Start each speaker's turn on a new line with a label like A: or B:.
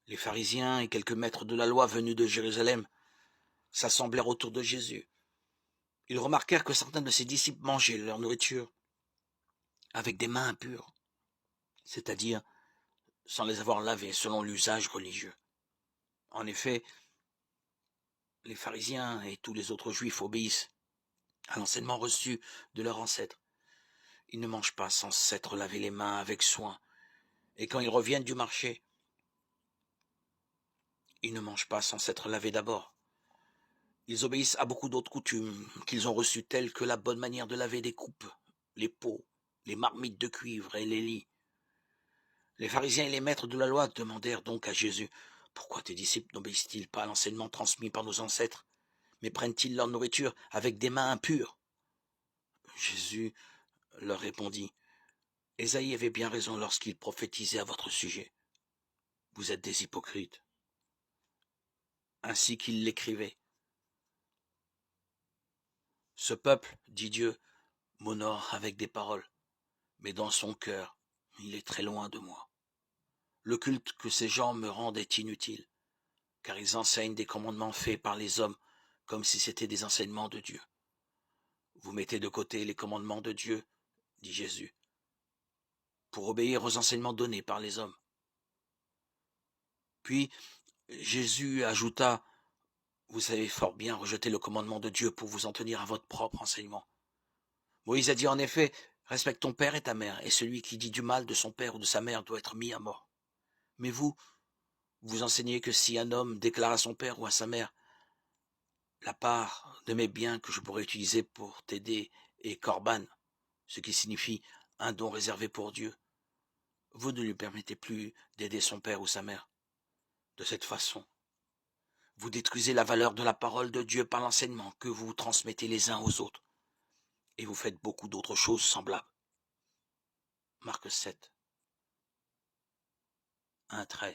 A: Les pharisiens et quelques maîtres de la loi venus de Jérusalem s'assemblèrent autour de Jésus. Ils remarquèrent que certains de ses disciples mangeaient leur nourriture avec des mains impures, c'est-à-dire sans les avoir lavées selon l'usage religieux. En effet, les pharisiens et tous les autres juifs obéissent à l'enseignement reçu de leurs ancêtres. Ils ne mangent pas sans s'être lavé les mains avec soin, et quand ils reviennent du marché, ils ne mangent pas sans s'être lavés d'abord. Ils obéissent à beaucoup d'autres coutumes qu'ils ont reçues, telles que la bonne manière de laver des coupes, les pots, les marmites de cuivre et les lits. Les pharisiens et les maîtres de la loi demandèrent donc à Jésus: « Pourquoi tes disciples n'obéissent-ils pas à l'enseignement transmis par nos ancêtres, mais prennent-ils leur nourriture avec des mains impures ?» Jésus leur répondit: « Ésaïe avait bien raison lorsqu'il prophétisait à votre sujet. Vous êtes des hypocrites. » Ainsi qu'il l'écrivait. « Ce peuple, dit Dieu, m'honore avec des paroles, mais dans son cœur, il est très loin de moi. Le culte que ces gens me rendent est inutile, car ils enseignent des commandements faits par les hommes comme si c'étaient des enseignements de Dieu. Vous mettez de côté les commandements de Dieu, dit Jésus, pour obéir aux enseignements donnés par les hommes. » Puis Jésus ajouta: « Vous savez fort bien rejeter le commandement de Dieu pour vous en tenir à votre propre enseignement. Moïse a dit en effet: respecte ton père et ta mère, et celui qui dit du mal de son père ou de sa mère doit être mis à mort. Mais vous enseignez que si un homme déclare à son père ou à sa mère: la part de mes biens que je pourrais utiliser pour t'aider est korban, ce qui signifie un don réservé pour Dieu, vous ne lui permettez plus d'aider son père ou sa mère. De cette façon, vous détruisez la valeur de la parole de Dieu par l'enseignement que vous transmettez les uns aux autres, et vous faites beaucoup d'autres choses semblables. » Marc 7, 1-13.